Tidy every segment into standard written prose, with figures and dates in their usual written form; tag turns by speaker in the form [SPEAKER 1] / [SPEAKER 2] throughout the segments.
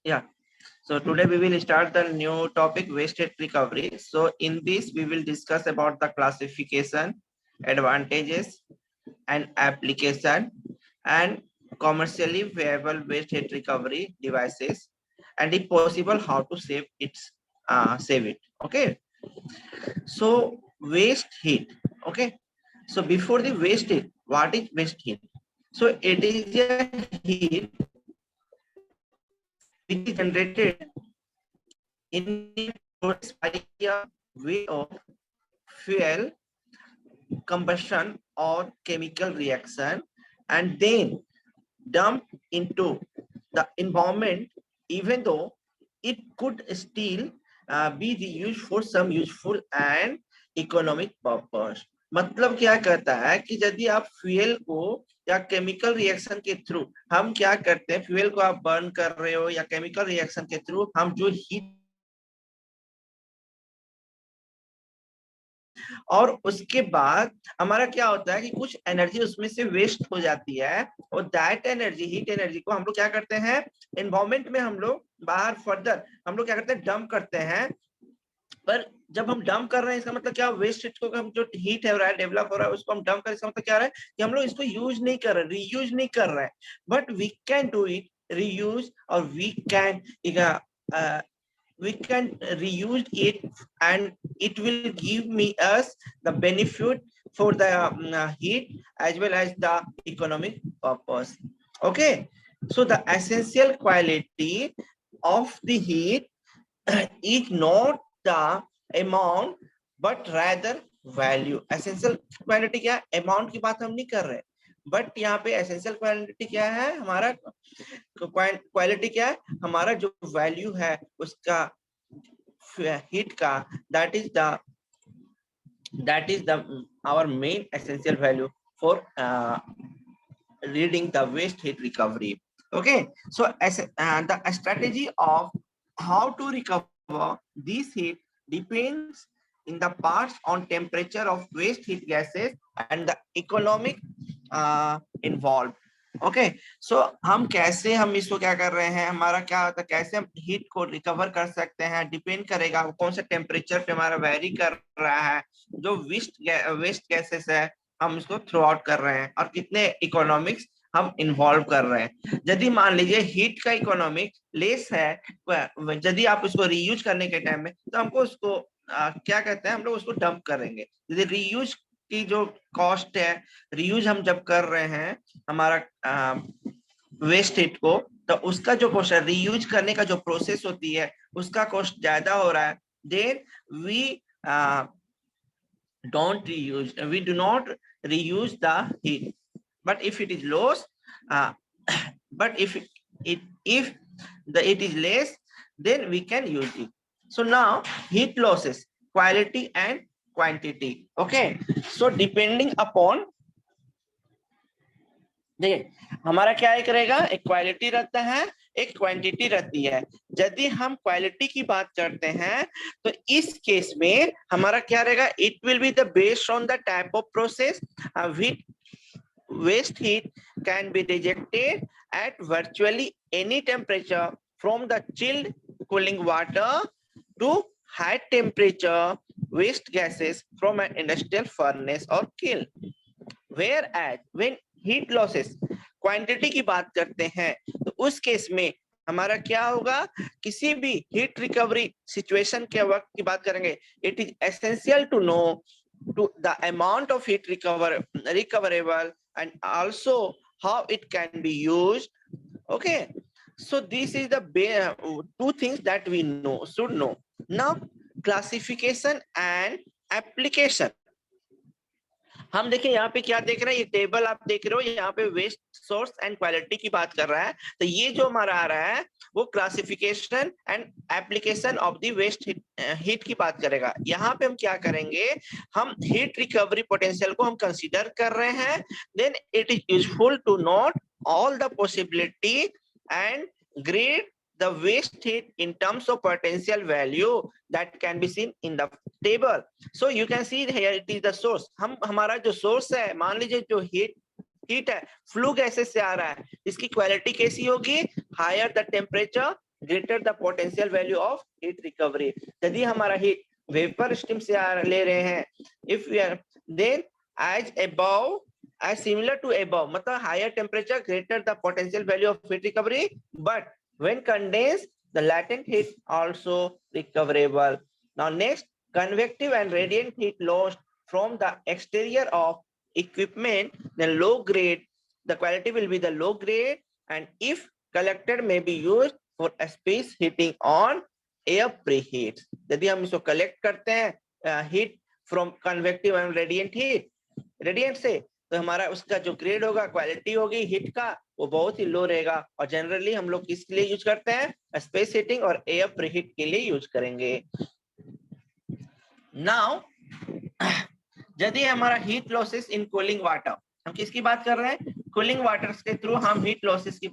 [SPEAKER 1] Yeah. So today we will start the new topic, waste heat recovery. So in this we will discuss about the classification, advantages and application, and commercially viable waste heat recovery devices, and if possible how to save it. Okay. So waste heat. Okay. So before the waste heat, what is waste heat? So it is a heat which is generated in a process by a way of fuel combustion or chemical reaction, and then dumped into the environment, even though it could still be reused for some useful and economic purpose. मतलब क्या कहता है कि यदि आप fuel को या chemical reaction के थ्रू, हम क्या करते हैं, फ्यूल को आप बर्न कर रहे हो या केमिकल रिएक्शन के थ्रू हम जो हीट, और उसके बाद हमारा क्या होता है कि कुछ एनर्जी उसमें से वेस्ट हो जाती है, और दैट एनर्जी, हीट एनर्जी को हम लोग क्या करते हैं, एनवायरमेंट में हम लोग बाहर फर्दर हम लोग क्या करते हैं, डंप करते हैं। पर जब हम डंप कर रहे हैं इसका मतलब क्या, वेस्ट हीट को हम जो हीट है रहा है, डेवलप हो रहा है, उसको हम डंप कर, इसका मतलब क्या रहा है कि हम लोग इसको यूज नहीं कर रहे, रीयूज नहीं कर रहे हैं, but we can do it reuse, और we can reuse it, and it will give me us the benefit for the heat as well as the economic purpose. Okay, so the essential quality of the heat is not the amount but rather value. Essential quality क्या, amount की बात हम नहीं कर रहे, but यहाँ पे essential quality क्या है, हमारा क्वालिटी क्या है, हमारा जो वैल्यू है उसका हीट का, that is the our main essential value for reading the waste heat recovery. Okay, so as the strategy of how to recover this heat depends in the parts on temperature of waste heat gases and the economic involved. Okay, so हम कैसे, हम इसको क्या कर रहे हैं, हमारा क्या होता है, कैसे हम हीट को रिकवर कर सकते हैं, डिपेंड करेगा कौन से टेम्परेचर पे हमारा वेरी कर रहा है, जो वेस्ट गैसेस है हम इसको थ्रो आउट कर रहे हैं, और कितने इकोनॉमिक्स हम इन्वॉल्व कर रहे हैं। यदि मान लीजिए हीट का इकोनॉमिक लेस है, यदि आप उसको रीयूज करने के टाइम में, तो हमको उसको क्या कहते हैं, हम लोग उसको डंप करेंगे। यदि रीयूज की जो कॉस्ट है, रीयूज हम जब कर रहे हैं हमारा वेस्ट हीट को, तो उसका जो कॉस्ट है, रीयूज करने का जो प्रोसेस होती है उसका कॉस्ट ज्यादा हो रहा है, then we we do not reuse the heat. But if it is loss, but if it is less, then we can use it. So now heat losses, quality and quantity. Okay, so depending upon, देखिए हमारा क्या एक रहेगा, एक quality रहता है, एक quantity रहती है। यदि हम क्वालिटी की बात करते हैं तो इस केस में हमारा क्या रहेगा, it will be the based on the type of process, waste heat can be rejected at virtually any temperature, from the chilled cooling water to high temperature waste gases from an industrial furnace or kiln. Whereas when heat losses quantity की बात करते हैं तो उस case में हमारा क्या होगा, किसी भी हीट रिकवरी सिचुएशन के वक्त की बात करेंगे, it is essential to know to the amount of heat recoverable, and also how it can be used. Okay, so this is the two things that we should know. Now classification and application. हम देखें यहाँ पे क्या देख रहे हैं, ये table आप देख रहे हो, यहाँ पे वेस्ट सोर्स एंड क्वालिटी की बात कर रहा है, तो ये जो हमारा आ रहा है वो classification and application of the waste heat की बात करेगा। यहाँ पे हम क्या करेंगे, हम हीट रिकवरी पोटेंशियल को हम कंसीडर कर रहे हैं, then it is useful to note all the possibility and grade the waste heat in terms of potential value that can be seen in the table. So you can see here it is the source. हम हमारा जो source है, मान लीजिए जो heat है flue gases से आ रहा है, इसकी क्वालिटी कैसी होगी, higher the temperature greater the potential value of heat recovery. यदि हमारा heat vapor steam से ले रहे हैं, if we are then as above, as similar to above, मतलब higher temperature greater the potential value of heat recovery, but when condensed the latent heat also recoverable. Now next, convective and radiant heat lost from the exterior of equipment, then low grade, the quality will be the low grade, and if collected may be used for space heating on air preheat. यदि हम इसको collect करते हैं heat from convective and radiant heat, radiant से, तो हमारा उसका जो ग्रेड होगा, क्वालिटी होगी हीट का, वो बहुत ही लो रहेगा, और जनरली हम लोग किसके लिए यूज करते हैं, स्पेस हीटिंग और एयर प्रीहीट के लिए यूज करेंगे. नाउ यदि हमारा heat losses in cooling water, हम किसकी बात कर रहे हैं, कूलिंग वाटर के थ्रू हम हीट लॉसेस की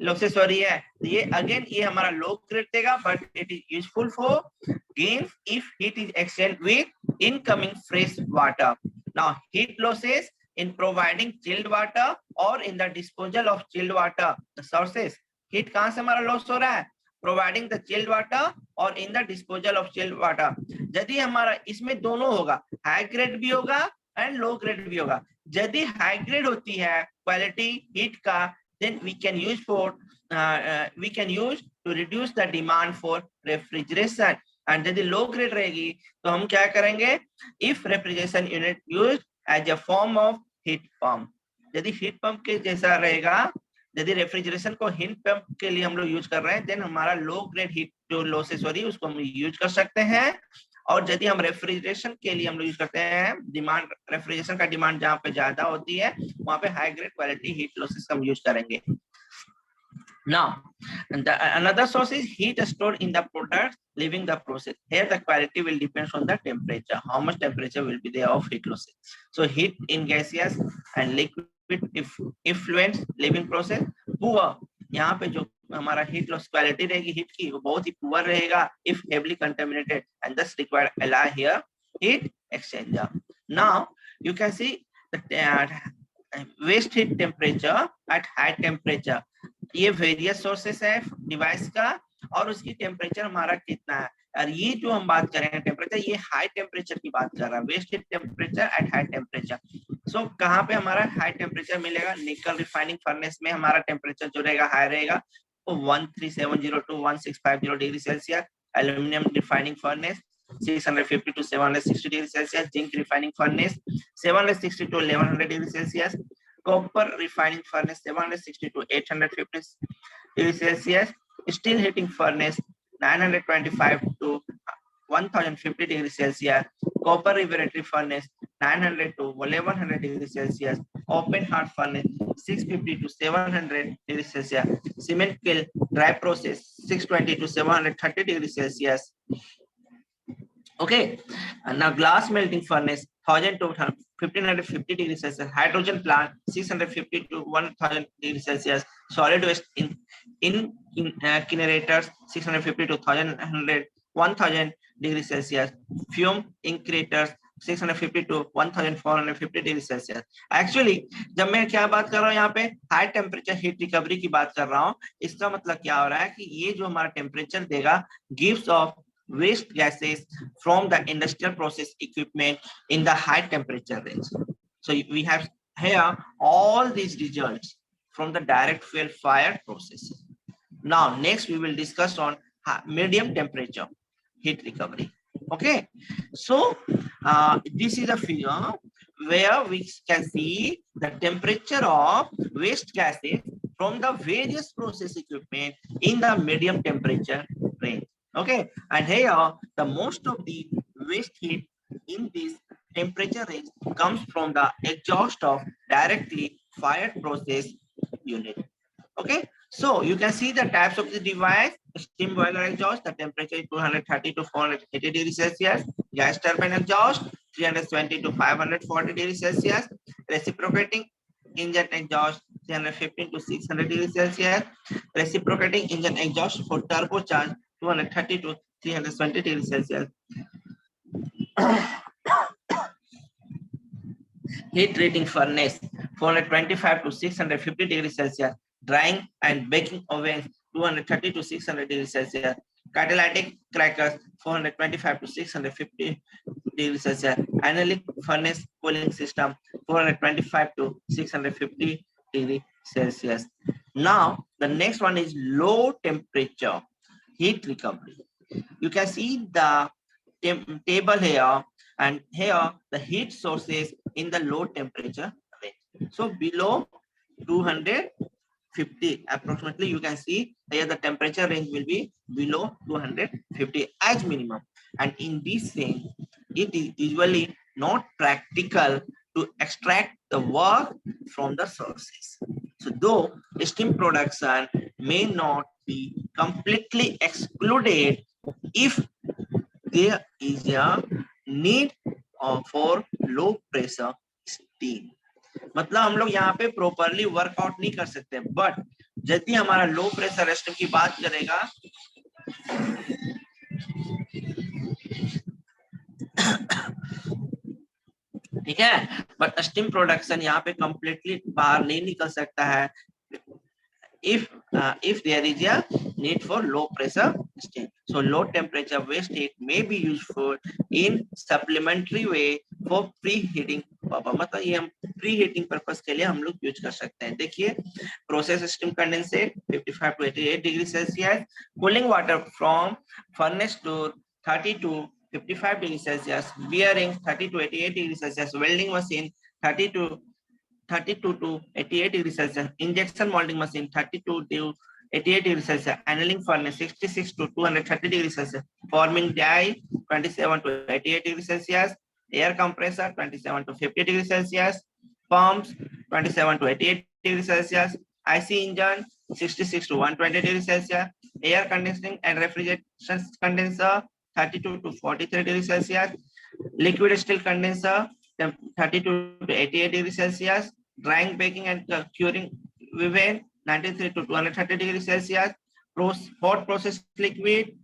[SPEAKER 1] लॉसेस हो रही है, ये अगेन ये हमारा लो ग्रेड देगा, but it is useful for gain if heat is exchange with incoming fresh water. Now heat losses in providing chilled water or in the disposal of chilled water, the sources, heat कहां से हमारा loss हो रहा है, providing the chilled water or in the disposal of chilled water. यदि हमारा इसमें दोनों होगा, हाई ग्रेड भी होगा एंड लो ग्रेड भी होगा. यदि हाई ग्रेड होती है क्वालिटी हीट का, then we can use to reduce the demand for refrigeration. and यदि लो ग्रेड रहेगी तो हम क्या करेंगे, if refrigeration unit used as a form of heat pump, यदि हीट पंप के जैसा रहेगा, यदि रेफ्रिजरेशन को हीट पंप के लिए हम लोग यूज कर रहे हैं, देन हमारा लो ग्रेड हीट जो लॉसेस हो रही है उसको हम यूज कर सकते हैं. और यदि हम रेफ्रिजरेशन के लिए हम लोग यूज करते हैं, डिमांड रेफ्रिजरेशन का डिमांड जहाँ पे ज्यादा होती है वहाँ पे high grade quality heat losses हम यूज करेंगे. Now, another source is heat stored in the product leaving the process. Here the quality will depend on the temperature, how much temperature will be there of heat losses. So heat in gaseous and liquid effluents leaving process poor. यहाँ पे जो हमारा heat loss quality रहेगी heat की, वो बहुत ही poor रहेगा if heavily contaminated, and thus required alloy here heat exchanger. Now you can see the waste heat temperature at high temperature. ये वेरियस सोर्सेस है डिवाइस का, और उसकी टेम्परेचर हमारा कितना है, और ये जो हम बात कर रहे हैं टेम्परेचर, ये हाई टेम्परेचर की बात कर रहा है, waste heat temperature at high temperature. So कहाँ पे हमारा हाई टेम्परेचर मिलेगा, निकल रिफाइनिंग फर्नेस में हमारा टेम्परेचर जो रहेगा हाई रहेगा, तो 13702 to 1650 degree Celsius. Aluminium refining furnace 650 to 760 degree Celsius. Zinc refining furnace 760 to 1100 degree Celsius. Copper refining furnace 760 to 850 degrees Celsius. Steel heating furnace 925 to 1050 degrees Celsius. Copper reveratory furnace 900 to 1100 degrees Celsius. Open heart furnace 650 to 700 degrees Celsius. Cement kiln dry process 620 to 730 degrees Celsius. Okay, and now glass melting furnace 1000 to 1550 degrees Celsius. Hydrogen plant 650 to 1000 degrees Celsius. Solid waste incinerators 650 to 1000 degrees Celsius. Fume incinerators 650 to 1450 degrees Celsius. Actually जब मैं क्या बात कर रहा हूँ यहाँ पे high temperature heat recovery की बात कर रहा हूँ, इसका मतलब क्या हो रहा है कि ये जो हमारा टेम्परेचर देगा gives off waste gases from the industrial process equipment in the high temperature range. So we have here all these results from the direct fuel fired process. Now next we will discuss on medium temperature heat recovery. Okay, so this is a figure where we can see the temperature of waste gases from the various process equipment in the medium temperature range. Okay, and here the most of the waste heat in this temperature range comes from the exhaust of directly fired process unit. Okay, so you can see the types of the device. Steam boiler exhaust, the temperature is 230 to 480 degrees Celsius. Gas turbine exhaust 320 to 540 degrees Celsius. Reciprocating engine exhaust 315 to 600 degrees Celsius. Reciprocating engine exhaust for turbocharged 230 to 320 degrees Celsius. Heat treating furnace 425 to 650 degrees Celsius. Drying and baking oven 230 to 600 degrees Celsius. Catalytic crackers 425 to 650 degrees Celsius. Analytic furnace cooling system 425 to 650 degrees Celsius. Now the next one is low temperature heat recovery. You can see the table here, and here the heat sources in the low temperature range. So below 250 approximately, you can see here the temperature range will be below 250 as minimum, and in this range it is usually not practical to extract the work from the sources. So though steam production may not be completely excluded if there is a need for low pressure steam. मतलब हम लोग यहाँ पे properly workout नहीं कर सकते, but यदि हमारा लो प्रेशर स्टीम की बात करेगा ठीक है, बट स्टीम प्रोडक्शन यहाँ पे कंप्लीटली बाहर नहीं निकल सकता है if there is a need for low pressure steam. So low temperature waste heat may be useful in supplementary way for preheating purpose. मतलब ये हम preheating purpose के लिए हम लोग यूज कर सकते हैं. देखिए process steam condensate 55 to 88 degrees Celsius, cooling water from furnace to 30 to 55 degrees Celsius, bearing 30 to 88 degrees Celsius, welding machine 32 to 88 degrees Celsius, injection molding machine 32 to 88 degrees Celsius, annealing furnace 66 to 230 degrees Celsius, forming die 27 to 88 degrees Celsius, air compressor 27 to 50 degrees Celsius, pumps 27 to 88 degrees Celsius, IC engine 66 to 120 degrees Celsius, air conditioning and refrigeration condenser 32 to 43 degrees Celsius, liquid steel condenser 32 to 88 degrees Celsius, drying, baking, and curing oven 93 to 230 degrees Celsius, hot process liquid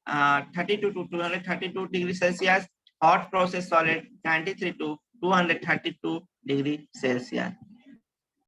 [SPEAKER 1] 32 to 232 degrees Celsius, hot process solid 93 to 232 degrees Celsius.